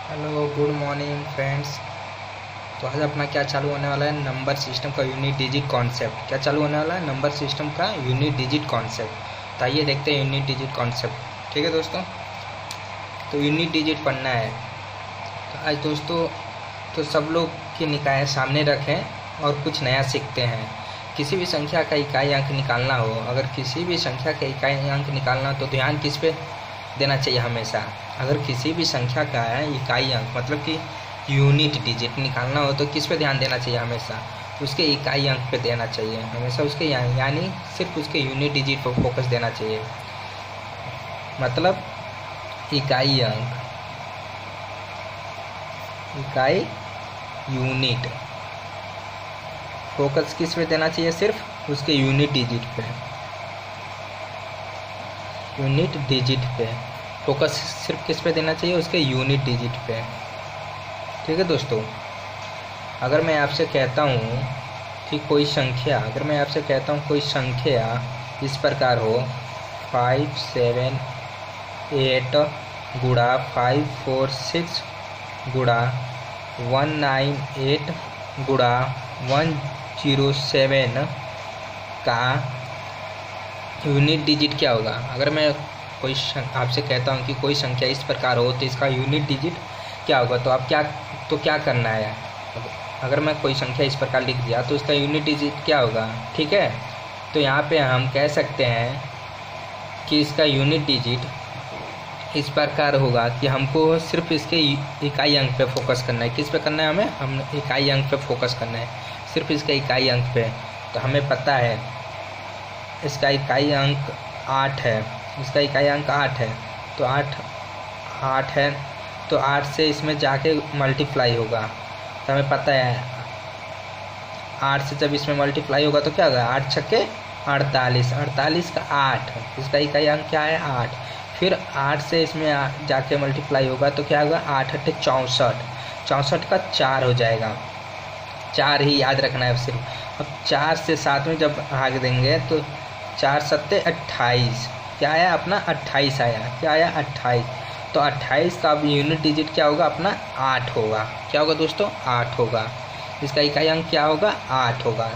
Hello good morning friends. तो आज अपना क्या चालू होने वाला है, नंबर सिस्टम का यूनिट डिजिट कॉन्सेप्ट। क्या चालू होने वाला है, नंबर सिस्टम का यूनिट डिजिट कॉन्सेप्ट। तो आइए देखते हैं यूनिट डिजिट कॉन्सेप्ट। ठीक है दोस्तों, तो यूनिट डिजिट पढ़ना है। तो आज दोस्तों तो सब लोग की निकाय सामने रखें और कुछ नया सीखते हैं। किसी भी संख्या का इकाई अंक निकालना हो, अगर किसी भी संख्या का इकाई अंक निकालना तो ध्यान किस पे देना चाहिए हमेशा। अगर किसी भी संख्या का इकाई अंक मतलब कि यूनिट डिजिट निकालना हो तो किस पे ध्यान देना चाहिए हमेशा, उसके इकाई अंक पे देना चाहिए हमेशा। उसके यानी सिर्फ उसके यूनिट डिजिट पर फोकस देना चाहिए। मतलब इकाई अंक, इकाई यूनिट, फोकस किस पे देना चाहिए, सिर्फ उसके यूनिट डिजिट पे। यूनिट डिजिट पे फोकस सिर्फ किस पे देना चाहिए, उसके यूनिट डिजिट पे। ठीक है दोस्तों, अगर मैं आपसे कहता हूँ कि कोई संख्या, अगर मैं आपसे कहता हूँ कोई संख्या इस प्रकार हो 578 गुणा 546 गुणा 198 गुणा 107 का यूनिट डिजिट क्या होगा। अगर मैं कोई आपसे कहता हूँ कि कोई संख्या इस प्रकार हो तो इसका यूनिट डिजिट क्या होगा, तो आप क्या करना है। अगर मैं कोई संख्या इस प्रकार लिख दिया तो उसका यूनिट डिजिट क्या होगा। ठीक है, तो यहाँ पे हम कह सकते हैं कि इसका यूनिट डिजिट इस प्रकार होगा कि हमको सिर्फ इसके इकाई अंक पे फोकस करना है। किस पे करना है, हम इकाई अंक पे फोकस करना है, सिर्फ इसके इकाई अंक पे। तो हमें पता है इसका इकाई अंक 8 है, इसका इकाई अंक 8 है। तो 8 है तो 8 से इसमें जाके मल्टीप्लाई होगा। तो हमें पता है 8 से जब इसमें मल्टीप्लाई होगा तो क्या होगा, 8 छक्के 48, 48 का 8, इसका इकाई अंक क्या है 8। फिर 8 से इसमें जाके मल्टीप्लाई होगा तो क्या होगा, 8 8 64, 64 का 4 हो जाएगा। 4 ही याद रखना है सिर्फ। अब 4 से 7 में जब भाग देंगे तो 4 7 28, क्या आया अपना 28 आया। क्या आया 28। तो 28 का अब यूनिट डिजिट क्या होगा अपना 8 होगा। क्या होगा दोस्तों, 8 होगा। इसका इकाई अंक क्या होगा, 8 होगा।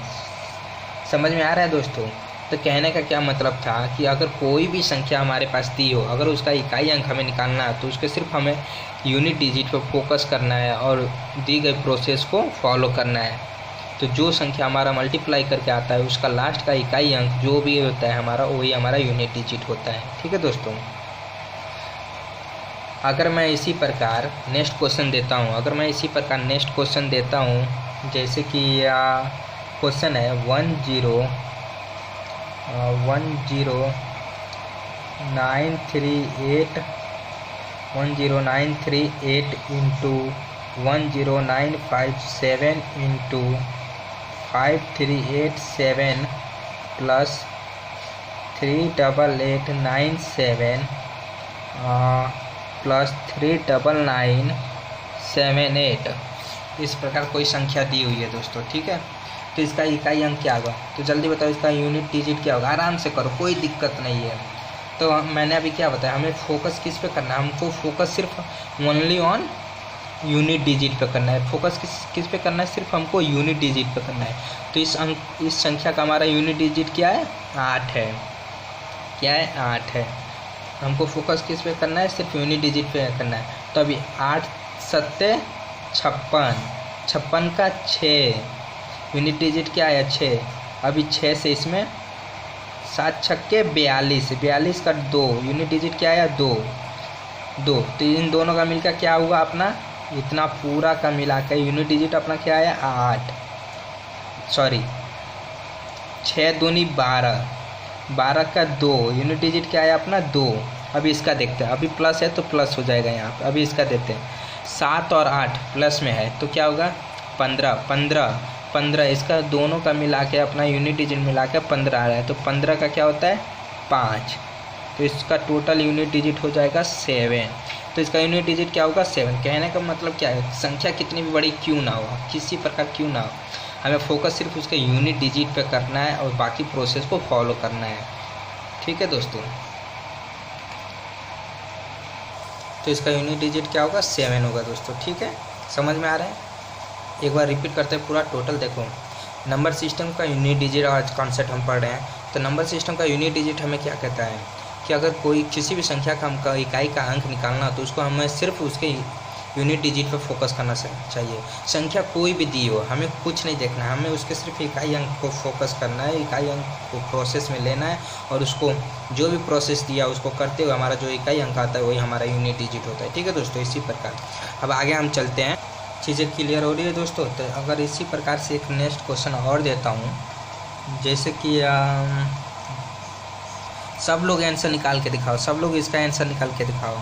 समझ में आ रहा है दोस्तों। तो कहने का क्या मतलब था कि अगर कोई भी संख्या हमारे पास दी हो, अगर उसका इकाई अंक हमें निकालना है तो उसके सिर्फ हमें यूनिट डिजिट पर फोकस करना है और दी गई प्रोसेस को फॉलो करना है। तो जो संख्या हमारा मल्टीप्लाई करके आता है उसका लास्ट का इकाई अंक जो भी होता है हमारा, वही हमारा यूनिट डिजिट होता है। ठीक है दोस्तों, अगर मैं इसी प्रकार नेक्स्ट क्वेश्चन देता हूँ, जैसे कि क्वेश्चन है 10938 इंटू 10957 इंटू 5387 प्लस 38897 प्लस 39978, इस प्रकार कोई संख्या दी हुई है दोस्तों। ठीक है, तो इसका इकाई अंक क्या होगा, तो जल्दी बताओ इसका यूनिट डिजिट क्या होगा। आराम से करो, कोई दिक्कत नहीं है। तो मैंने अभी क्या बताया, हमें फोकस किस पे करना है, हमको फोकस सिर्फ ओनली ऑन यूनिट डिजिट पे करना है। फोकस किस पे करना है, सिर्फ हमको यूनिट डिजिट पे करना है। तो इस संख्या का हमारा यूनिट डिजिट क्या है, 8 है। क्या है, 8 है। हमको फोकस किस पे करना है, सिर्फ यूनिट डिजिट पे करना है। तो अभी 8 7 56, 56 का 6, यूनिट डिजिट क्या है 6। अभी 6 से इसमें 7 छक्के 42, 42 का 2, यूनिट डिजिट क्या है 2। तो इन दोनों का मिलकर क्या हुआ अपना, इतना पूरा का मिला के यूनिट डिजिट अपना क्या है 8, सॉरी 6 दूनी 12, 12 का 2, यूनिट डिजिट क्या है अपना 2। अभी इसका देखते हैं, अभी प्लस है तो प्लस हो जाएगा यहाँ पे। अभी इसका देखते हैं, 7 और 8 प्लस में है तो क्या होगा 15, 15 15, इसका दोनों का मिला के अपना यूनिट डिजिट मिला के 15 आ रहा है। तो 15 का क्या होता है 5, तो इसका टोटल यूनिट डिजिट हो जाएगा 7। तो इसका यूनिट डिजिट क्या होगा 7। कहने का मतलब क्या है, संख्या कितनी भी बड़ी क्यों ना हो, किसी प्रकार क्यों ना हो, हमें फोकस सिर्फ उसके यूनिट डिजिट पे करना है और बाकी प्रोसेस को फॉलो करना है। ठीक है दोस्तों। तो इसका यूनिट डिजिट क्या होगा, 7 होगा दोस्तों। ठीक है, समझ में आ रहा है? एक बार रिपीट करते हैं पूरा टोटल। देखो, नंबर सिस्टम का यूनिट डिजिट आज कॉन्सेप्ट हम पढ़ रहे हैं। तो नंबर सिस्टम का यूनिट डिजिट हमें क्या कहता है कि अगर कोई किसी भी संख्या का हमका इकाई का अंक निकालना तो उसको हमें सिर्फ उसके यूनिट डिजिट पर फोकस करना चाहिए। संख्या कोई भी दी हो, हमें कुछ नहीं देखना है, हमें उसके सिर्फ इकाई अंक को फोकस करना है, इकाई अंक को प्रोसेस में लेना है और उसको जो भी प्रोसेस दिया उसको करते हुए हमारा जो इकाई अंक आता है वही हमारा यूनिट डिजिट होता है। ठीक है दोस्तों, इसी प्रकार अब आगे हम चलते हैं। चीज़ें क्लियर हो रही है दोस्तों? तो अगर इसी प्रकार से एक नेक्स्ट क्वेश्चन और देता हूँ, जैसे कि सब लोग आंसर निकाल के दिखाओ, सब लोग इसका आंसर निकाल के दिखाओ।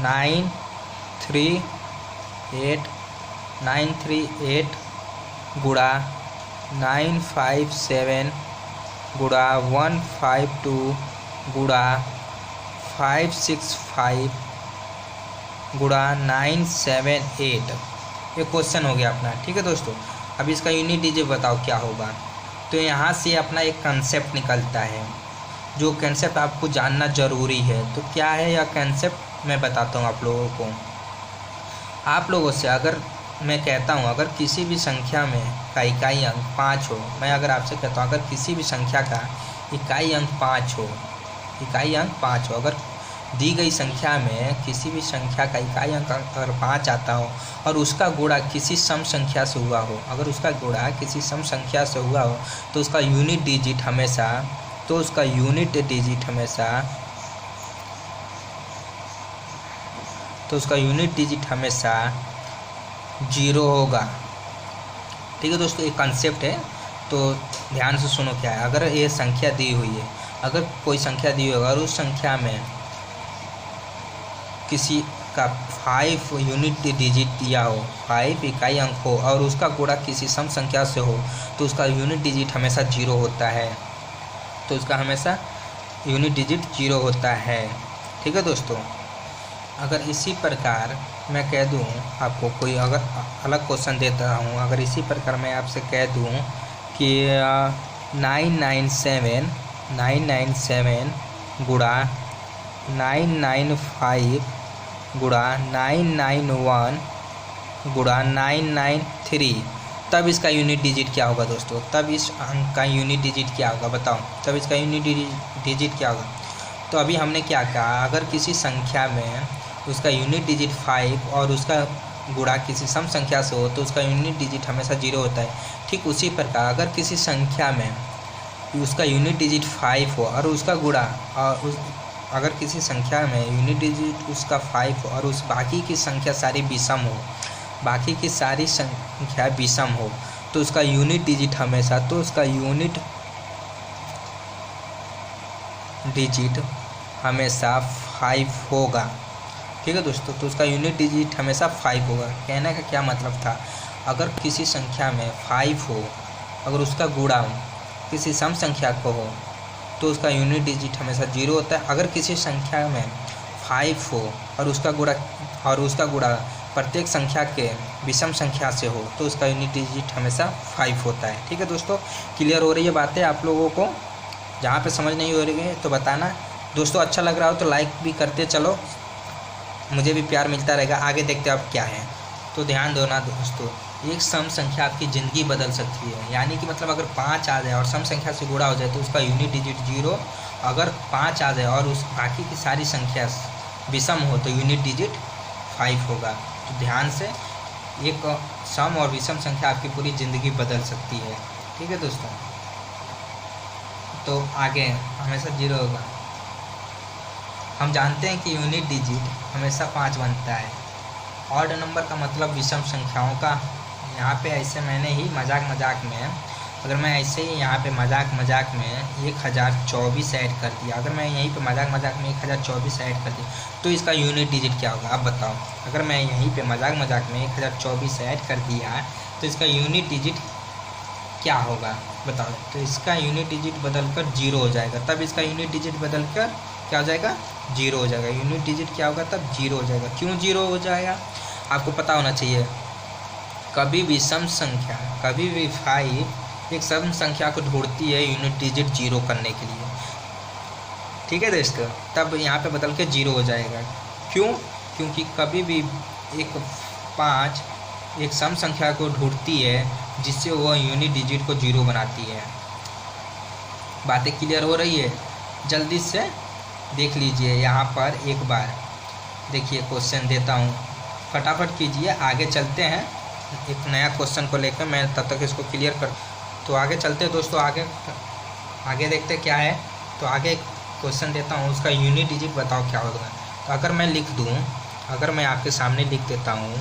938 गुणा 957 गुणा 152 गुणा 565 गुणा 978, ये क्वेश्चन हो गया अपना। ठीक है दोस्तों, अब इसका यूनिट डिजिट बताओ क्या होगा। तो यहाँ से अपना एक कंसेप्ट निकलता है, जो कंसेप्ट आपको जानना ज़रूरी है। तो क्या है यह कंसेप्ट, मैं बताता हूँ आप लोगों को। आप लोगों से अगर मैं कहता हूँ अगर किसी भी संख्या में का इकाई अंक 5 हो, मैं अगर आपसे कहता हूँ अगर किसी भी संख्या का इकाई अंक 5 हो, इकाई अंक 5 हो, अगर दी गई संख्या में किसी भी संख्या का इकाई अंक अगर 5 आता हो और उसका गुणा किसी सम संख्या से हुआ हो, अगर उसका गुणा किसी सम संख्या से हुआ हो तो उसका यूनिट डिजिट हमेशा जीरो होगा। ठीक है दोस्तों, एक कंसेप्ट है, तो ध्यान से सुनो क्या है। अगर ये संख्या दी हुई है, अगर कोई संख्या दी हुई है और उस संख्या में किसी का 5 यूनिट डिजिट दिया हो, 5 इकाई अंक हो और उसका गुणा किसी सम संख्या से हो तो उसका यूनिट डिजिट हमेशा 0 होता है। तो उसका हमेशा यूनिट डिजिट 0 होता है। ठीक है दोस्तों, अगर इसी प्रकार मैं कह दूं आपको, कोई अगर अलग क्वेश्चन देता हूं, अगर इसी प्रकार मैं आपसे कह दूं कि 997 गुणा 995 गुणा 991 गुणा 993, तब इसका यूनिट डिजिट क्या होगा दोस्तों? तब इस अंक का यूनिट डिजिट क्या होगा बताओ? तब इसका यूनिट डिजिट क्या होगा? तो अभी हमने क्या कहा, अगर किसी संख्या में उसका यूनिट डिजिट 5 और उसका गुणा किसी सम संख्या से हो तो उसका यूनिट डिजिट हमेशा 0 होता है। ठीक उसी प्रकार अगर किसी संख्या में उसका यूनिट डिजिट 5 हो और उसका गुणा अगर किसी संख्या में यूनिट डिजिट उसका 5 और उस बाकी की संख्या सारी विषम हो, बाकी की सारी संख्या विषम हो तो उसका यूनिट डिजिट हमेशा 5 होगा। ठीक है दोस्तों, तो उसका यूनिट डिजिट हमेशा 5 होगा। कहने का क्या मतलब था, अगर किसी संख्या में 5 हो, अगर उसका गुणा किसी सम संख्या को हो तो उसका यूनिट डिजिट हमेशा 0 होता है। अगर किसी संख्या में 5 हो और उसका गुणा प्रत्येक संख्या के विषम संख्या से हो तो उसका यूनिट डिजिट हमेशा 5 होता है। ठीक है दोस्तों, क्लियर हो रही है बातें आप लोगों को? जहाँ पे समझ नहीं हो रही है तो बताना दोस्तों। अच्छा लग रहा हो तो लाइक भी करते चलो, मुझे भी प्यार मिलता रहेगा। आगे देखते हैं अब क्या है। तो ध्यान दो ना दोस्तों, एक सम संख्या आपकी ज़िंदगी बदल सकती है। यानी कि मतलब अगर 5 आ जाए और सम संख्या से गुणा हो जाए तो उसका यूनिट डिजिट 0, अगर 5 आ जाए और उस बाकी की सारी संख्या विषम हो तो यूनिट डिजिट 5 होगा। तो ध्यान से, एक सम और विषम संख्या आपकी पूरी ज़िंदगी बदल सकती है। ठीक है दोस्तों, तो आगे हमेशा 0 होगा। हम जानते हैं कि यूनिट डिजिट हमेशा 5 बनता है। ऑड नंबर का मतलब विषम संख्याओं का। यहाँ पे ऐसे मैंने ही मजाक में, अगर मैं ऐसे ही यहाँ पे मजाक में 1024 ऐड कर दिया, अगर मैं यहीं पे मजाक में 1024 ऐड कर दिया तो इसका यूनिट डिजिट क्या होगा? अब बताओ, अगर मैं यहीं पे मजाक में 1024 ऐड कर दिया तो इसका यूनिट डिजिट क्या होगा बताओ? तो इसका यूनिट डिजिट बदलकर 0 हो जाएगा। तब इसका यूनिट डिजिट बदलकर क्या हो जाएगा? 0 हो जाएगा। यूनिट डिजिट क्या होगा? तब 0 हो जाएगा। क्यों 0 हो जाएगा आपको पता होना चाहिए। कभी भी 5 एक सम संख्या को ढूंढती है यूनिट डिजिट 0 करने के लिए। ठीक है दोस्तों, तब यहाँ पे बदल के 0 हो जाएगा। क्यों? क्योंकि कभी भी एक 5 एक सम संख्या को ढूंढती है जिससे वह यूनिट डिजिट को 0 बनाती है। बातें क्लियर हो रही है? जल्दी से देख लीजिए यहाँ पर एक बार। देखिए क्वेश्चन देता हूँ, फटाफट कीजिए, आगे चलते हैं एक नया क्वेश्चन को लेकर। मैं तब तक इसको क्लियर कर, तो आगे चलते हैं दोस्तों। आगे देखते क्या है। तो आगे क्वेश्चन देता हूँ, उसका यूनिट डिजिट बताओ क्या होगा। तो अगर मैं लिख दूँ, अगर मैं आपके सामने लिख देता हूँ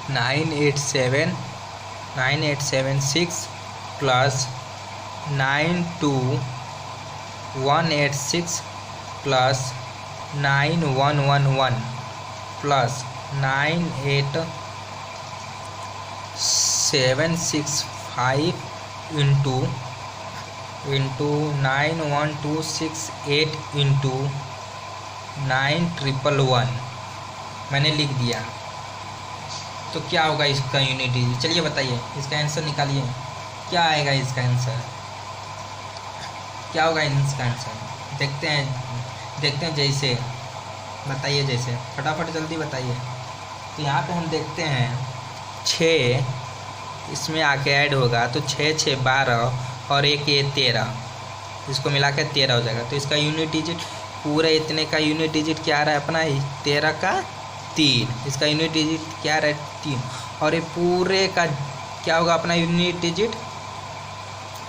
9876 plus 92186 plus 9111 plus 98765 into 91268 into 9111 मैंने लिख दिया। तो क्या होगा इसका यूनिट डिजिट? चलिए बताइए, इसका आंसर निकालिए। क्या आएगा इसका आंसर? क्या होगा इसका आंसर? देखते हैं जैसे, बताइए जैसे, फटाफट जल्दी बताइए। तो यहाँ पे हम देखते हैं 6 इसमें आके ऐड होगा, तो 6 6 12 और 1 ये 13, इसको मिला के 13 हो जाएगा। तो इसका यूनिट डिजिट पूरे इतने का यूनिट डिजिट क्या आ रहा है अपना? 13 का 3। इसका यूनिट डिजिट क्या रहा है? 3। और ये पूरे का क्या होगा अपना यूनिट डिजिट?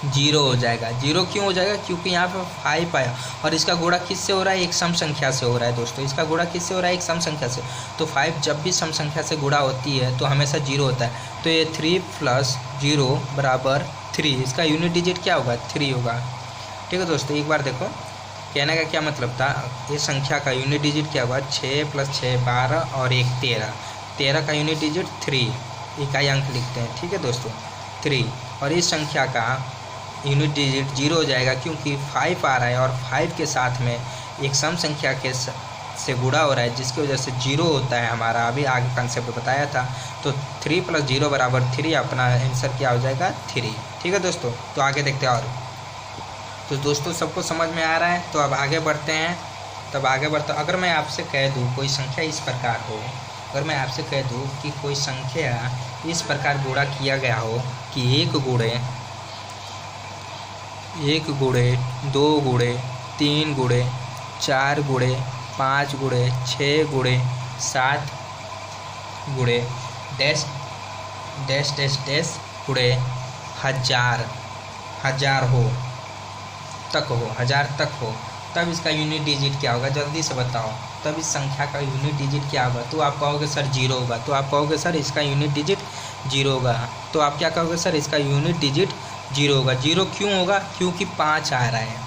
0 हो जाएगा। 0 क्यों हो जाएगा? क्योंकि यहाँ पे 5 आया और इसका गुणा किससे हो रहा है? एक सम संख्या से हो रहा है दोस्तों। इसका गुणा किससे हो रहा है? एक सम संख्या से। तो 5 जब भी सम संख्या से गुणा होती है तो हमेशा 0 होता है। तो ये 3 + 0 = 3। इसका यूनिट डिजिट क्या होगा? 3 होगा। ठीक है दोस्तों, एक बार देखो, कहने का क्या मतलब था, ये संख्या का यूनिट डिजिट क्या होगा? 6 + 6 12 और 1 13। 13 का यूनिट डिजिट 3, इकाई अंक लिखते हैं। ठीक है दोस्तों, 3। और इस संख्या का यूनिट डिजिट 0 हो जाएगा क्योंकि 5 आ रहा है और 5 के साथ में एक सम संख्या के से गुणा हो रहा है, जिसकी वजह से 0 होता है हमारा। अभी आगे कंसेप्ट बताया था। तो 3 + 0 = 3, अपना आंसर क्या हो जाएगा? 3। ठीक है दोस्तों, तो आगे देखते हैं। और तो दोस्तों सबको समझ में आ रहा है? तो अब आगे बढ़ते हैं। तब आगे बढ़ते, अगर मैं आपसे कह दूँ कोई संख्या इस प्रकार हो, अगर मैं आपसे कह दूँ कि कोई संख्या इस प्रकार गुणा किया गया हो कि 1 गुणे 2 गुणे 3 गुणे 4 गुणे 5 गुणे 6 गुणे 7 गुणे डैश डैश डैश डैश गुणे 1000 हो, 1000 तक हो, तब इसका यूनिट डिजिट क्या होगा? जल्दी से बताओ। तब इस संख्या का यूनिट डिजिट क्या होगा? तो आप कहोगे सर 0 होगा। तो आप कहोगे सर इसका यूनिट डिजिट 0 होगा। तो आप क्या कहोगे? सर इसका यूनिट डिजिट 0 होगा। 0 क्यों होगा? क्योंकि 5 आ रहा है।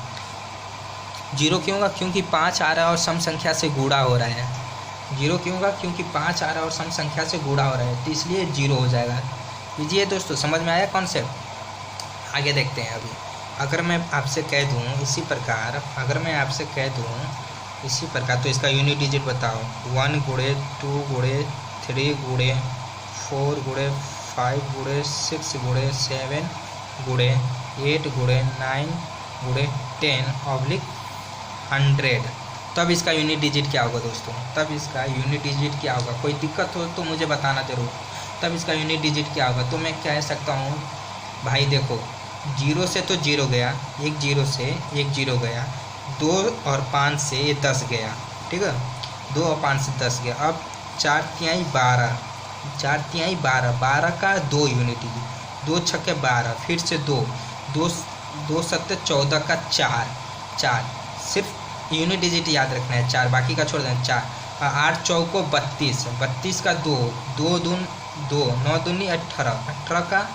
0 क्यों होगा? क्योंकि 5 आ रहा है और सम संख्या से गुणा हो रहा है। 0 क्यों होगा? क्योंकि 5 आ रहा है और सम संख्या से गुणा हो रहा है, तो इसलिए 0 हो जाएगा। लीजिए दोस्तों, समझ में आया कॉन्सेप्ट? आगे देखते हैं। अभी अगर मैं आपसे कह दूँ इसी प्रकार, तो इसका यूनिट डिजिट बताओ। 1 गुणे 2 गुणे 3 गुणे 4 गुणे 5 गुणे 6 गुणे 7 गुणे 8 गुणे 9 गुणे 10/100। तब इसका यूनिट डिजिट क्या होगा दोस्तों? तब इसका यूनिट डिजिट क्या होगा? कोई दिक्कत हो तो मुझे बताना ज़रूर। तब इसका यूनिट डिजिट क्या होगा? तो मैं कह सकता हूँ भाई देखो, 0 से तो 0 गया, 1 0 से 1 0 गया, 2 और 5 से ये 10 गया। ठीक है, 2 और 5 से 10 गया। अब 4 तिहाई 12, 12 का 2 यूनिट डिजिट, 2 छक्के 12, फिर से 2 7 14 का 4, सिर्फ यूनिट डिजिट याद रखना है 4, बाकी का छोड़ देना। 4 8 चौको 32, 32 का 2 दून 2, 9 दूनी 18, 18 का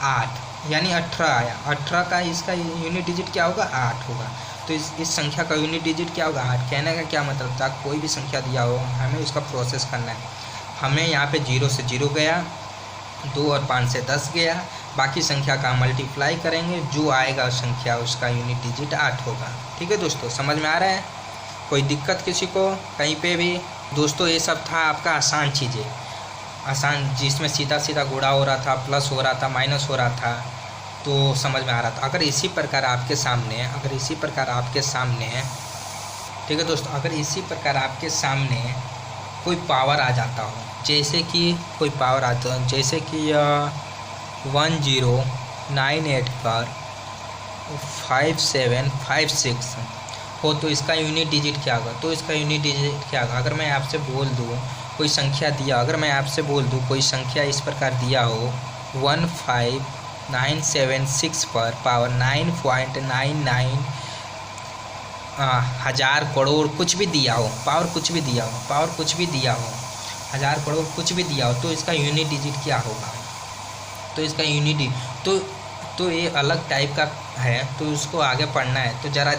8, यानी 18 आया। 18 का इसका यूनिट डिजिट क्या होगा? 8 होगा। तो इस संख्या का यूनिट डिजिट क्या होगा? 8। कहने का क्या मतलब था, कोई भी संख्या दिया हो हमें उसका प्रोसेस करना है। हमें यहाँ पे 0 से 0 गया, 2 और 5 से 10 गया, बाकी संख्या का मल्टीप्लाई करेंगे, जो आएगा संख्या उसका यूनिट डिजिट 8 होगा। ठीक है दोस्तों, समझ में आ रहा है? कोई दिक्कत किसी को कहीं पे भी? दोस्तों ये सब था आपका आसान चीज़ें, आसान, जिसमें सीधा सीधा गुणा हो रहा था, प्लस हो रहा था, माइनस हो रहा था, तो समझ में आ रहा था। अगर इसी प्रकार आपके सामने ठीक है दोस्तों, अगर इसी प्रकार आपके सामने कोई पावर आ जाता हो, जैसे कि कोई पावर आता हो, जैसे कि 1098 पर 5756 हो, तो इसका यूनिट डिजिट क्या होगा? तो इसका यूनिट डिजिट क्या होगा? अगर मैं आपसे बोल दूँ कोई संख्या दिया, अगर मैं आपसे बोल दूँ कोई संख्या इस प्रकार दिया हो 15976 पर पावर 9.99 हज़ार करोड़ कुछ भी दिया हो, पावर कुछ भी दिया हो, पावर कुछ भी दिया हो, हज़ार करोड़ कुछ भी दिया हो, तो इसका यूनिट डिजिट क्या होगा? तो इसका यूनिट तो ये अलग टाइप का है, तो उसको आगे पढ़ना है। तो ज़रा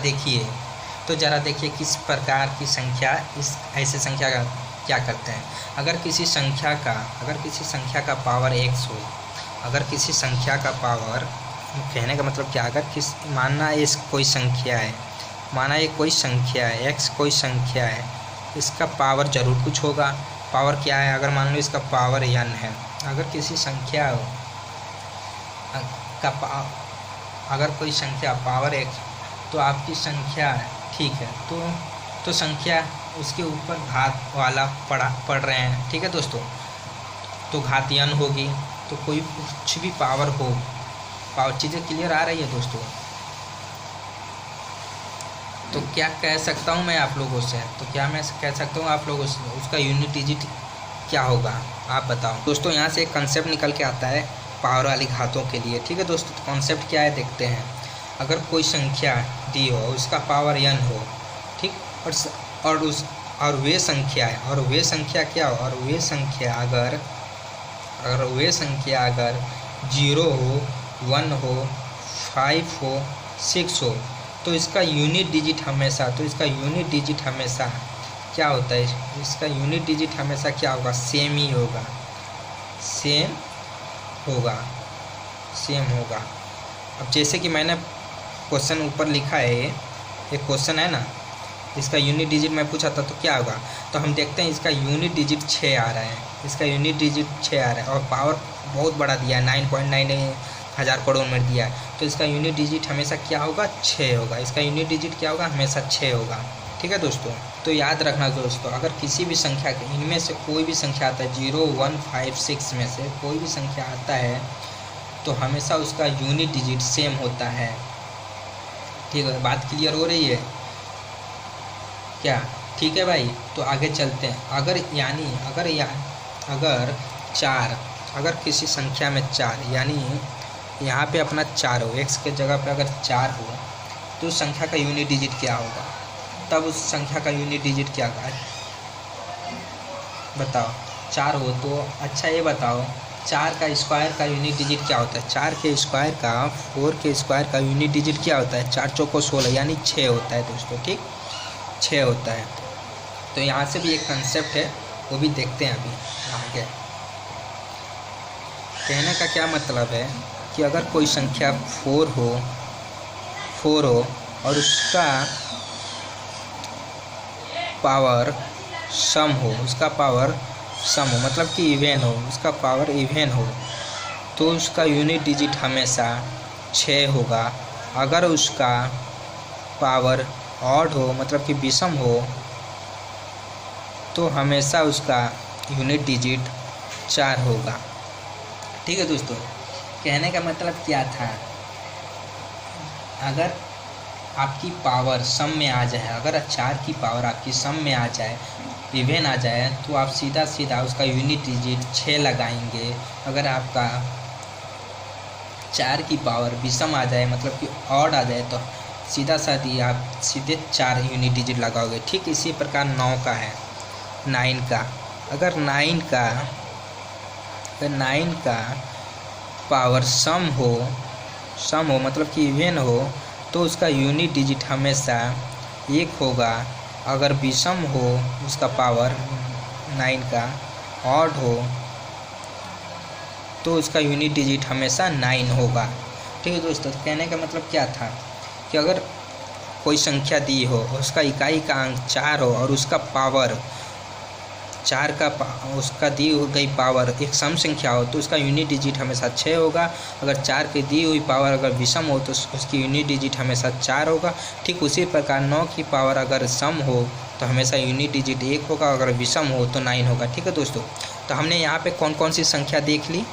देखिए किस प्रकार की संख्या इस ऐसे संख्या का क्या करते हैं। अगर किसी संख्या का पावर x हो, अगर किसी संख्या का पावर, कहने का मतलब क्या, अगर मानना ये कोई संख्या है, माना ये कोई संख्या है x, कोई संख्या है, इसका पावर जरूर कुछ होगा। पावर क्या है? अगर मान लो इसका पावर n है, अगर किसी संख्या का अगर कोई संख्या पावर x, तो आपकी संख्या ठीक है, तो संख्या उसके ऊपर घात वाला पढ़ रहे हैं, ठीक है दोस्तों, तो घात n होगी, तो कोई कुछ भी पावर हो, पावर, चीज़ें क्लियर आ रही है दोस्तों? तो क्या कह सकता हूँ मैं आप लोगों से, तो क्या मैं कह सकता हूँ आप लोगों से, उसका यूनिट डिजिट क्या होगा, आप बताओ दोस्तों। यहाँ से एक कंसेप्ट निकल के आता है पावर वाली घातों के लिए, ठीक है दोस्तों। तो कॉन्सेप्ट क्या है देखते हैं। अगर कोई संख्या दी हो, उसका पावर n हो, ठीक, और वे संख्या है, और वे संख्या क्या हो, और वे संख्या अगर 0 हो, 1 हो, 5 हो, 6 हो, तो इसका यूनिट डिजिट हमेशा क्या होता है? इसका यूनिट डिजिट हमेशा क्या होगा? सेम ही होगा, सेम होगा। अब जैसे कि मैंने क्वेश्चन ऊपर लिखा है, एक क्वेश्चन है ना, इसका यूनिट डिजिट मैं पूछा था, तो क्या होगा? तो हम देखते हैं इसका यूनिट डिजिट 6 आ रहा है, और पावर बहुत बड़ा दिया है, 9.99 हज़ार करोड़ में दिया है, तो इसका यूनिट डिजिट हमेशा क्या होगा? 6 होगा। इसका यूनिट डिजिट क्या होगा? हमेशा 6 होगा, ठीक है दोस्तों। तो याद रखना दोस्तों, अगर किसी भी संख्या के इनमें से कोई भी संख्या आता है, 0, 1, 5, 6 में से कोई भी संख्या आता है, तो हमेशा उसका यूनिट डिजिट सेम होता है, ठीक है। बात क्लियर हो रही है क्या? ठीक है भाई, तो आगे चलते हैं। अगर किसी संख्या में 4, यानी यहाँ पे अपना 4 हो, x के जगह पे अगर 4 हो, तो उस संख्या का यूनिट डिजिट क्या होगा? तब उस संख्या का यूनिट डिजिट क्या होगा? बताओ। 4 हो तो अच्छा ये बताओ, 4 का स्क्वायर का यूनिट डिजिट क्या होता है? 4 के स्क्वायर का 4 के स्क्वायर का यूनिट डिजिट क्या होता है? 4 चौको 16, यानी 6 होता है दोस्तों, ठीक, 6 होता है। तो यहाँ से भी एक कंसेप्ट है, वो भी देखते हैं अभी आगे। कहने का क्या मतलब है कि अगर कोई संख्या 4 हो और उसका पावर सम हो, मतलब कि इवन हो, उसका पावर इवन हो, तो उसका यूनिट डिजिट हमेशा 6 होगा। अगर उसका पावर ऑड हो, मतलब कि विषम हो, तो हमेशा उसका यूनिट डिजिट 4 होगा, ठीक है दोस्तों। कहने का मतलब क्या था? अगर आपकी पावर सम में आ जाए, अगर 4 की पावर आपकी सम में आ जाए, इवन आ जाए, तो आप सीधा उसका यूनिट डिजिट 6 लगाएंगे। अगर आपका 4 की पावर विषम आ जाए, मतलब कि ऑड आ जाए, तो आप सीधे 4 यूनिट डिजिट लगाओगे। ठीक इसी प्रकार 9 का है, 9 का। अगर 9 का पावर सम हो, मतलब कि इवन हो, तो उसका यूनिट डिजिट हमेशा 1 होगा। अगर विषम हो, उसका पावर 9 का ऑड हो, तो उसका यूनिट डिजिट हमेशा 9 होगा, ठीक है दोस्तों। तो कहने का मतलब क्या था कि अगर कोई संख्या दी हो, उसका इकाई का अंक 4 हो और उसका पावर 4 का उसका दी गई पावर एक सम संख्या हो तो उसका यूनिट डिजिट हमेशा 6 होगा। अगर 4 की दी हुई पावर अगर विषम हो तो उसकी यूनिट डिजिट हमेशा 4 होगा। ठीक उसी प्रकार 9 की पावर अगर सम हो तो हमेशा यूनिट डिजिट 1 होगा, अगर विषम हो तो 9 होगा। ठीक है दोस्तों, तो हमने यहाँ पे कौन कौन सी संख्या देख ली।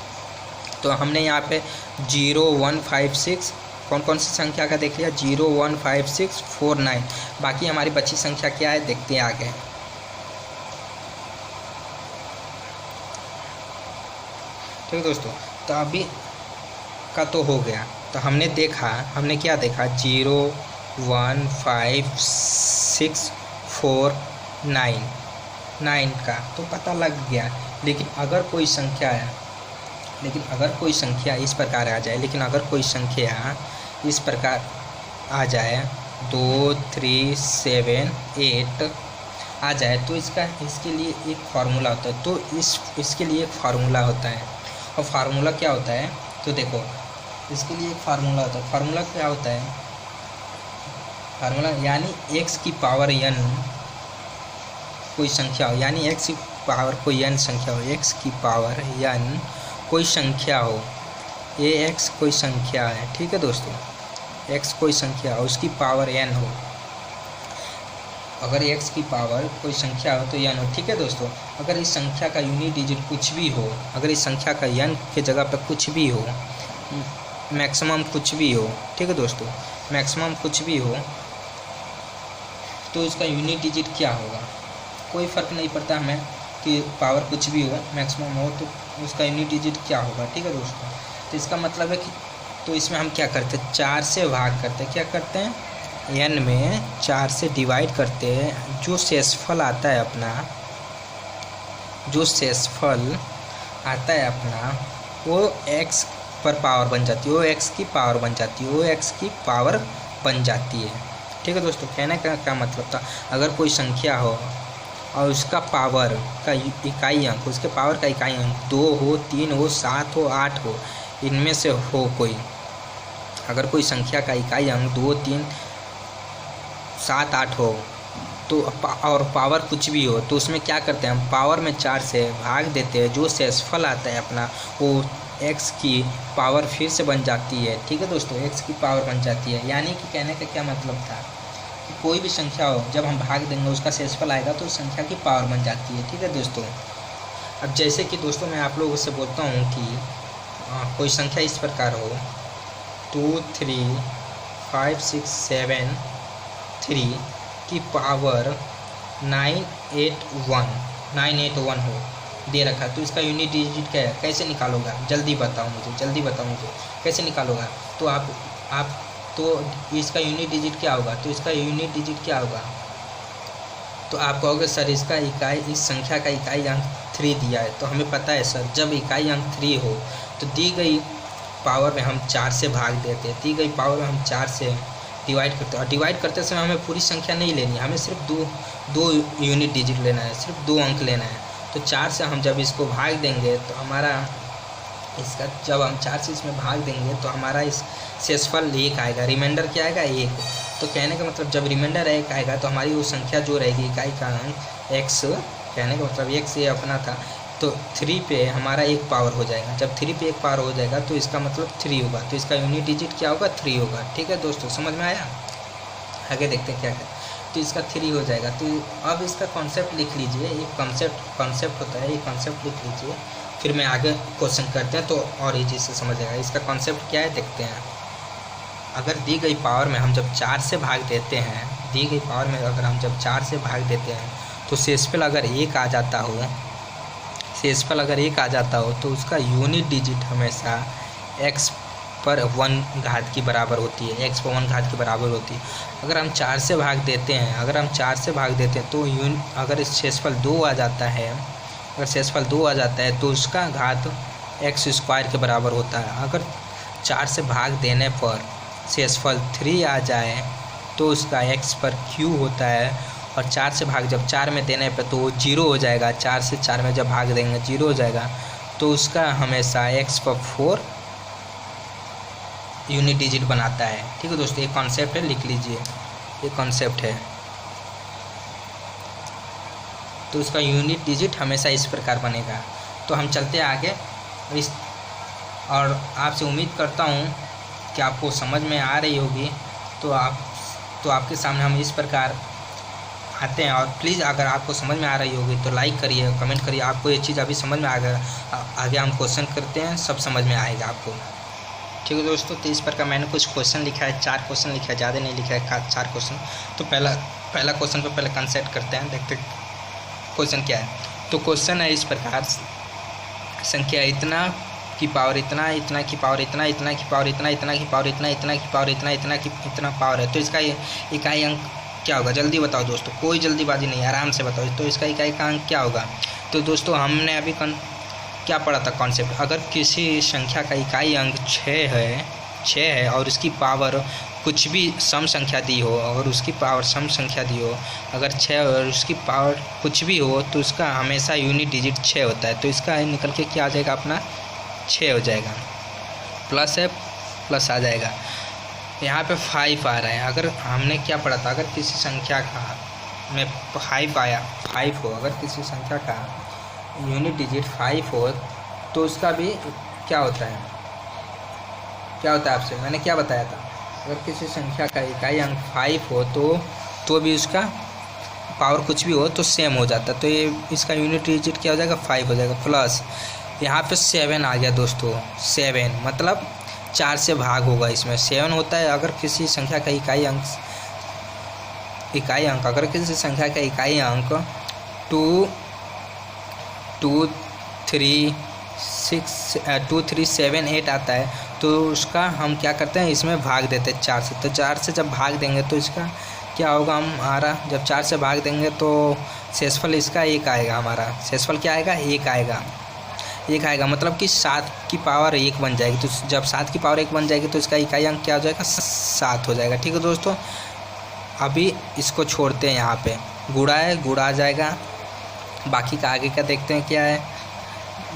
तो हमने यहाँ पे 0 1 5 6 कौन कौन सी संख्या का देख लिया, 0 1 5 6 4 9। बाकी हमारी बची संख्या क्या है देखते हैं आगे। ठीक है दोस्तों, तो अभी का तो हो गया। तो हमने क्या देखा 0 1 5 6 4 9 का तो पता लग गया। लेकिन अगर कोई संख्या इस प्रकार आ जाए, इस प्रकार आ जाए 2 3 7 8 आ जाए तो इसके लिए एक फार्मूला होता है। तो इसके लिए एक फार्मूला होता है, और फार्मूला क्या होता है तो देखो इसके लिए एक फार्मूला होता है। फार्मूला क्या होता है, फार्मूला यानी x की पावर n कोई संख्या हो, यानी x की पावर कोई n संख्या हो, x की पावर n कोई संख्या हो, ax कोई संख्या है। ठीक है दोस्तों, x कोई संख्या हो उसकी पावर n हो। अगर x की पावर कोई संख्या हो तो n हो। ठीक है दोस्तों, अगर इस संख्या का यूनिट डिजिट कुछ भी हो, अगर इस संख्या का n के जगह पर कुछ भी हो, मैक्सिमम कुछ भी हो, ठीक है दोस्तों, मैक्सिमम कुछ भी हो तो इसका यूनिट डिजिट क्या होगा। कोई फ़र्क नहीं पड़ता हमें कि पावर कुछ भी हो, मैक्सिमम हो तो उसका यूनिट डिजिट क्या होगा। ठीक है दोस्तों, तो इसका मतलब है कि तो इसमें हम क्या करते हैं 4 से भाग करते हैं। क्या करते हैं n में 4 से डिवाइड करते हैं। जो शेषफल आता है अपना वो x पर पावर बन जाती है, वो x की पावर बन जाती है। ठीक है दोस्तों, कहने का क्या मतलब था, अगर कोई संख्या हो और उसका पावर का इकाई अंक, उसके पावर का इकाई अंक 2 हो 3 हो 7 हो 8 हो, इनमें से हो कोई, अगर कोई संख्या का इकाई अंक 2 3 7 8 हो तो और पावर कुछ भी हो तो उसमें क्या करते हैं हम पावर में 4 से भाग देते हैं। जो शेषफल आता है अपना वो x की पावर फिर से बन जाती है। ठीक है दोस्तों, x की पावर बन जाती है। यानी कि कहने का क्या मतलब था कि कोई भी संख्या हो जब हम भाग देंगे उसका शेषफल आएगा तो संख्या की पावर बन जाती है। ठीक है दोस्तों, अब जैसे कि दोस्तों मैं आप लोगों से बोलता हूँ कि कोई संख्या इस प्रकार हो 2 3 5 6 7 3 की पावर 981 हो दे रखा, तो इसका यूनिट डिजिट क्या है, कैसे निकालोगा, जल्दी बताओ मुझे कैसे निकालोगा। तो आप तो इसका यूनिट डिजिट क्या होगा, तो आप कहोगे सर इस संख्या का इकाई अंक 3 दिया है। तो हमें पता है सर जब इकाई अंक 3 हो तो दी गई पावर में हम 4 से भाग देते हैं, दी गई पावर में हम 4 से डिवाइड करते हैं। और डिवाइड करते समय हमें पूरी संख्या नहीं लेनी है, हमें सिर्फ दो यूनिट डिजिट लेना है, सिर्फ 2 अंक लेना है। तो 4 से हम जब इसको भाग देंगे तो जब हम 4 से इसमें भाग देंगे तो हमारा इस शेषफल 1 आएगा, रिमाइंडर क्या आएगा 1। तो कहने का मतलब जब रिमाइंडर 1 आएगा तो हमारी वो संख्या जो रहेगी इकाई का अंक x, कहने का मतलब x ये अपना था तो 3 पे हमारा 1 पावर हो जाएगा। जब 3 पे 1 पावर हो जाएगा तो इसका मतलब 3 होगा, तो इसका यूनिट डिजिट क्या होगा 3 होगा। ठीक है दोस्तों, समझ में आया। आगे देखते हैं क्या है, तो इसका 3 हो जाएगा। तो अब इसका कॉन्सेप्ट लिख लीजिए, एक कॉन्सेप्ट होता है, ये कॉन्सेप्ट लिख लीजिए, फिर मैं आगे क्वेश्चन करते हैं तो और इजी से समझेगा। इसका कॉन्सेप्ट क्या है देखते हैं। अगर दी गई पावर में हम जब 4 से भाग देते हैं, तो शेषफल अगर 1 आ जाता हो तो उसका यूनिट डिजिट हमेशा x पर 1 घात की बराबर होती है, अगर हम 4 से भाग देते हैं, तो अगर इस शेषफल 2 आ जाता है तो उसका घात x² के बराबर होता है। अगर 4 से भाग देने पर शेषफल 3 आ जाए तो उसका x पर q होता है, और 4 से भाग जब 4 में देने पे तो वो 0 हो जाएगा। 4 से 4 में जब भाग देंगे 0 हो जाएगा, तो उसका हमेशा x पर 4 यूनिट डिजिट बनाता है। ठीक है दोस्तों, एक कॉन्सेप्ट है, लिख लीजिए, ये कॉन्सेप्ट है। तो उसका यूनिट डिजिट हमेशा इस प्रकार बनेगा। तो हम चलते हैं आगे और आपसे उम्मीद करता हूँ कि आपको समझ में आ रही होगी। तो आपके सामने हम इस प्रकार आते हैं। और प्लीज़ अगर आपको समझ में आ रही होगी तो लाइक करिए, कमेंट करिए। आपको ये चीज़ अभी समझ में आ गया, आगे हम क्वेश्चन करते हैं, सब समझ में आएगा आपको। ठीक है दोस्तों, तो इस प्रकार मैंने कुछ क्वेश्चन लिखा है, 4 क्वेश्चन लिखा है, ज़्यादा नहीं लिखा है, 4 क्वेश्चन। तो पहला क्वेश्चन पर पहले कंसेप्ट करते हैं, देखते क्वेश्चन क्या है। तो क्वेश्चन है इस प्रकार, संख्या इतना की पावर इतना, इतना की पावर इतना, इतना की पावर इतना, इतना की पावर इतना, इतना की पावर इतना, इतना की इतना पावर है। तो इसका इकाई अंक क्या होगा? जल्दी बताओ दोस्तों, कोई जल्दीबाजी नहीं, आराम से बताओ। तो इसका इकाई का अंक क्या होगा? तो दोस्तों हमने अभी क्या पढ़ा था कॉन्सेप्ट, अगर किसी संख्या का इकाई अंक 6 है और उसकी पावर कुछ भी सम संख्या दी हो, अगर उसकी पावर सम संख्या दी हो, अगर 6 और उसकी पावर कुछ भी हो, तो उसका हमेशा यूनिट डिजिट 6 होता है। तो इसका निकल के क्या आ जाएगा? अपना 6 हो जाएगा, प्लस है, प्लस आ जाएगा। यहाँ पे 5 आ रहा है। अगर हमने क्या पढ़ा था, अगर किसी संख्या का में 5 आया, 5 हो, अगर किसी संख्या का यूनिट डिजिट 5 हो, तो उसका भी क्या होता है? क्या होता है आपसे मैंने क्या बताया था? अगर किसी संख्या का इकाई अंक 5 हो तो भी उसका पावर कुछ भी हो तो सेम हो जाता है। तो ये इसका यूनिट डिजिट क्या हो जाएगा? 5 हो जाएगा। प्लस यहाँ पे 7 आ गया दोस्तों, 7 मतलब 4 से भाग होगा। इसमें 7 होता है। अगर किसी संख्या का इकाई अंक अगर किसी संख्या का इकाई अंक 2, 3, 7, 8 आता है, तो उसका हम क्या करते हैं? इसमें भाग देते हैं 4 से। तो 4 से जब भाग देंगे तो इसका क्या होगा? हमारा जब 4 से भाग देंगे तो शेषफल इसका 1 आएगा। हमारा शेषफल क्या आएगा? 1 आएगा। 1 आएगा मतलब कि 7 की पावर 1 बन जाएगी। तो जब 7 की पावर 1 बन जाएगी तो इसका इकाई अंक क्या हो जाएगा? 7 हो जाएगा। ठीक है दोस्तों, अभी इसको छोड़ते हैं। यहाँ पे गुणा है, गुणा आ जाएगा। बाकी का आगे का देखते हैं क्या है।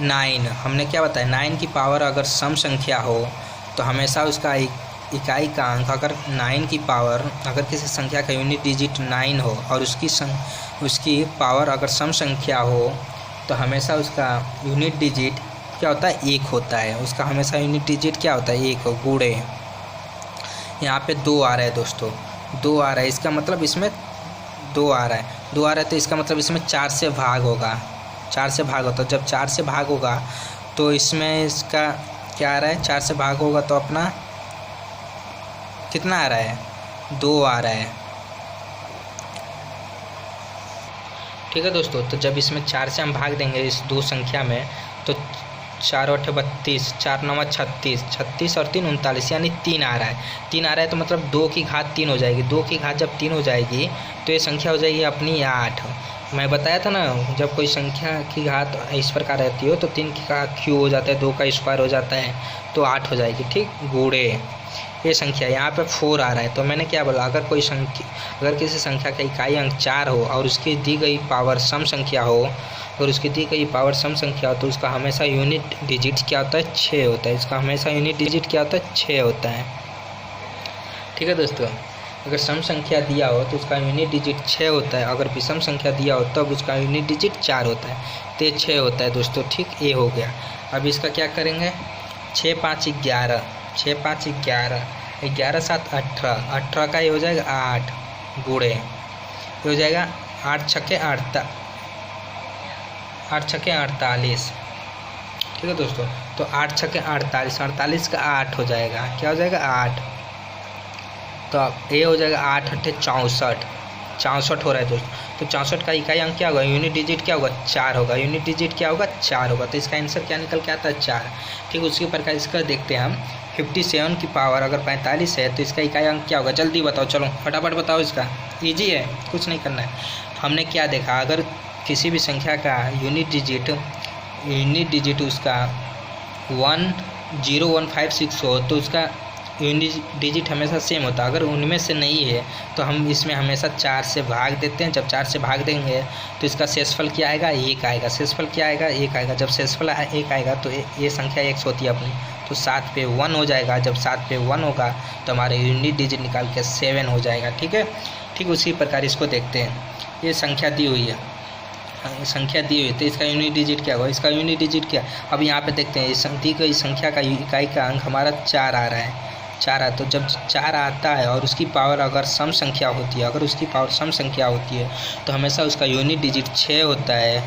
9 हमने क्या बताया? 9 की पावर अगर सम संख्या हो तो हमेशा उसका इकाई का अंक, अगर 9 की पावर, अगर किसी संख्या का यूनिट डिजिट 9 हो और उसकी पावर अगर सम संख्या हो, तो हमेशा उसका यूनिट डिजिट क्या होता है? 1 होता है। उसका हमेशा यूनिट डिजिट क्या होता है? 1 गुणे। यहाँ पे 2 आ रहा है दोस्तों, 2 आ रहा है। इसका मतलब इसमें 2 आ रहा है, 2 आ रहा है, तो इसका मतलब इसमें 4 से भाग होगा। 4 से भाग होता है। जब 4 से भाग होगा तो इसमें इसका क्या आ रहा है? 4 से भाग होगा तो अपना कितना आ रहा है? 2 आ रहा है। ठीक है दोस्तों, तो जब इसमें 4 से हम भाग देंगे इस 2 संख्या में, तो 4 8 32, 4 9 36, 36 और 3 39, यानी 3 आ रहा है। 3 आ रहा है तो मतलब 2 की घात 3 हो जाएगी। 2 की घात जब 3 हो जाएगी तो ये संख्या हो जाएगी अपनी 8। मैं बताया था ना, जब कोई संख्या की घात इस प्रकार रहती हो तो 3 की घात क्यू हो जाता है, 2 का स्क्वायर हो जाता है, तो 8 हो जाएगी। ठीक, गुणे ये संख्या। यहाँ पे 4 आ रहा है। तो मैंने क्या बोला? अगर किसी संख्या का इकाई अंक 4 हो और उसकी दी गई पावर सम संख्या हो, अगर उसकी दी गई पावर सम संख्या हो, तो उसका हमेशा यूनिट डिजिट क्या होता है? 6 होता है। इसका हमेशा यूनिट डिजिट क्या होता है? 6 होता है। ठीक है दोस्तों, अगर सम संख्या दिया हो तो उसका यूनिट डिजिट 6 होता है। अगर विषम संख्या दिया हो तब उसका यूनिट डिजिट 4 होता है। तो ये 6 होता है दोस्तों। ठीक, ये हो गया। अब इसका क्या करेंगे? 6 5 11, 6 5 11, 11 7 18, 18 का ये हो जाएगा 8 गुणे, ये हो जाएगा 8 छक्के 48। ठीक है दोस्तों, तो 8 छक्के 48, 48 का 8 हो जाएगा। क्या हो जाएगा? 8। तो अब ये हो जाएगा 8 8 64, 64 हो रहा है दोस्तों। तो 64 का इकाई अंक क्या होगा? यूनिट डिजिट क्या होगा? 4 होगा। यूनिट डिजिट क्या होगा? 4 होगा। तो इसका आंसर क्या निकल के आता है? 4। ठीक, उसी प्रकार इसका देखते हैं हम। 57 की पावर अगर 45 है तो इसका इकाई अंक क्या होगा? जल्दी बताओ, चलो फटाफट बताओ। इसका ईजी है, कुछ नहीं करना है। हमने क्या देखा? अगर किसी भी संख्या का यूनिट डिजिट उसका 10156 हो तो उसका यूनिट डिजिट हमेशा सेम होता है। अगर उनमें से नहीं है तो हम इसमें हमेशा 4 से भाग देते हैं। जब 4 से भाग देंगे तो इसका शेषफल क्या आएगा? 1 आएगा। शेषफल क्या आएगा? 1 आएगा। जब शेषफल 1 आएगा तो ये संख्या x होती है अपनी, तो 7 पे 1 हो जाएगा। जब 7 पे 1 होगा तो हमारे यूनिट डिजिट निकाल के 7 हो जाएगा। ठीक है, ठीक उसी प्रकार इसको देखते हैं। ये संख्या दी हुई है। संख्या दी हुई है तो इसका यूनिट डिजिट क्या होगा, इसका यूनिट डिजिट क्या। अब यहाँ पे देखते हैं इस दी गई संख्या का इकाई का अंक हमारा 4 आ रहा है, 4 है। तो जब 4 आता है और उसकी पावर अगर सम संख्या होती है, अगर उसकी पावर सम संख्या होती है तो हमेशा उसका यूनिट डिजिट 6 होता है।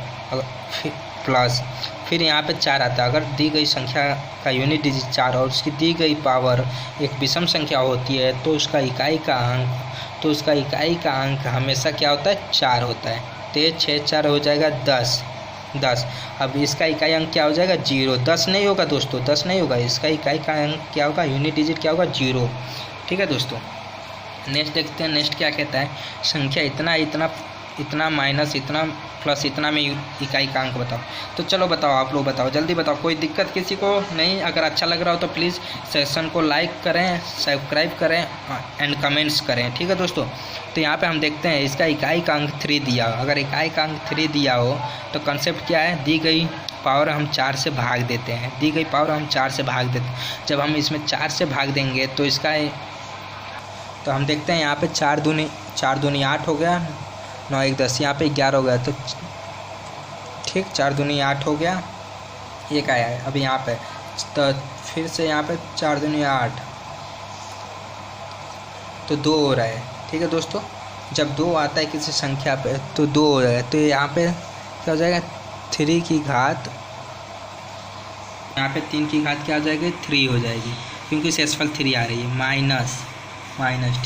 फिर प्लस फिर यहाँ पे 4 आता है, अगर दी गई संख्या का यूनिट डिजिट 4 और उसकी दी गई पावर एक विषम संख्या होती है तो उसका इकाई का अंक हमेशा क्या होता है, 4 होता है। तो 6 4 हो जाएगा 10। अब इसका इकाई अंक क्या हो जाएगा, 0। 10 नहीं होगा दोस्तों, 10 नहीं होगा, इसका इकाई का अंक क्या होगा, यूनिट डिजिट क्या होगा, 0। ठीक है दोस्तों, नेक्स्ट देखते हैं। नेक्स्ट क्या कहता है, संख्या इतना माइनस इतना प्लस इतना में इकाई का अंक बताओ। तो चलो बताओ, आप लोग बताओ, जल्दी बताओ, कोई दिक्कत किसी को नहीं। अगर अच्छा लग रहा हो तो प्लीज़ सेशन को लाइक करें, सब्सक्राइब करें एंड कमेंट्स करें। ठीक है दोस्तों, तो यहाँ पे हम देखते हैं इसका इकाई का अंक 3 दिया। अगर इकाई का अंक 3 दिया हो तो कंसेप्ट क्या है, दी गई पावर हम 4 से भाग देते हैं, दी गई पावर हम 4 से भाग देते हैं। जब हम इसमें 4 से भाग देंगे तो इसका तो हम देखते हैं यहाँ पे 4 दूनी 8 हो गया, 9 1 10, यहाँ पे 11 हो गया। तो ठीक, 4 दूनी 8 हो गया, एक आया है। अभी यहाँ पे तो फिर से यहाँ पे 4 दूनी 8 तो 2 हो रहा है। ठीक है दोस्तों, जब 2 आता है किसी संख्या पे तो 2 हो जाएगा। तो यहाँ पे क्या हो जाएगा, 3 की घात, यहाँ पे 3 की घात क्या हो जाएगी, 3 हो जाएगी, क्योंकि शेषफल 3 आ रही है, माइनस।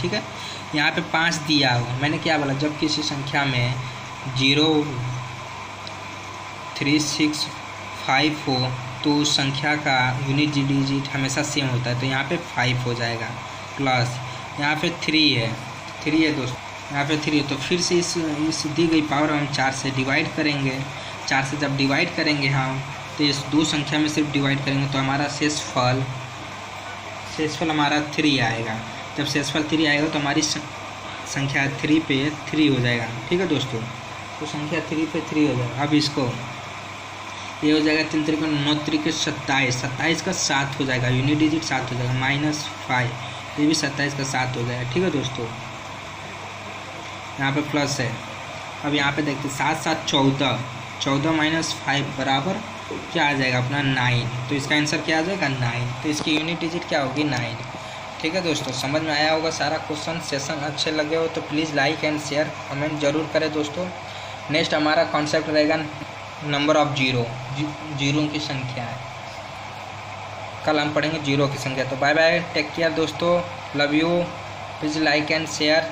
ठीक है, यहाँ पे 5 दिया हो, मैंने क्या बोला, जब किसी संख्या में 0 3 6 5 हो तो उस संख्या का यूनिट डिजिट हमेशा सेम होता है। तो यहाँ पे 5 हो जाएगा, प्लस यहाँ पे 3 है दोस्तों, यहाँ पे 3 है। तो फिर से इस दी गई पावर हम 4 से डिवाइड करेंगे। 4 से जब डिवाइड करेंगे हम तो इस 2 संख्या में सिर्फ डिवाइड करेंगे तो हमारा शेषफल हमारा 3 आएगा। जब शेषफल 3 आएगा तो हमारी संख्या 3 पे 3 हो जाएगा। ठीक है दोस्तों, तो संख्या 3 पे 3 हो जाएगा। अब इसको ये हो जाएगा 3 3 9 3 27 का 7 हो जाएगा, यूनिट डिजिट 7 हो जाएगा, -5, ये भी 27 का 7 हो जाएगा। ठीक है दोस्तों, यहाँ पे प्लस है। अब यहाँ पे देखते 7 7 14, 14 - 5 बराबर क्या आ जाएगा अपना 9। तो इसका आंसर क्या आ जाएगा, 9। तो इसकी यूनिट डिजिट क्या होगी, 9। ठीक है दोस्तों, समझ में आया होगा सारा क्वेश्चन। सेशन अच्छे लगे हो तो please like and share comment जरूर करें दोस्तों। नेक्स्ट हमारा कॉन्सेप्ट रहेगा नंबर ऑफ जीरो की संख्या है, कल हम पढ़ेंगे जीरो की संख्या। तो बाय बाय, टेक केयर दोस्तों, love you, please like and share.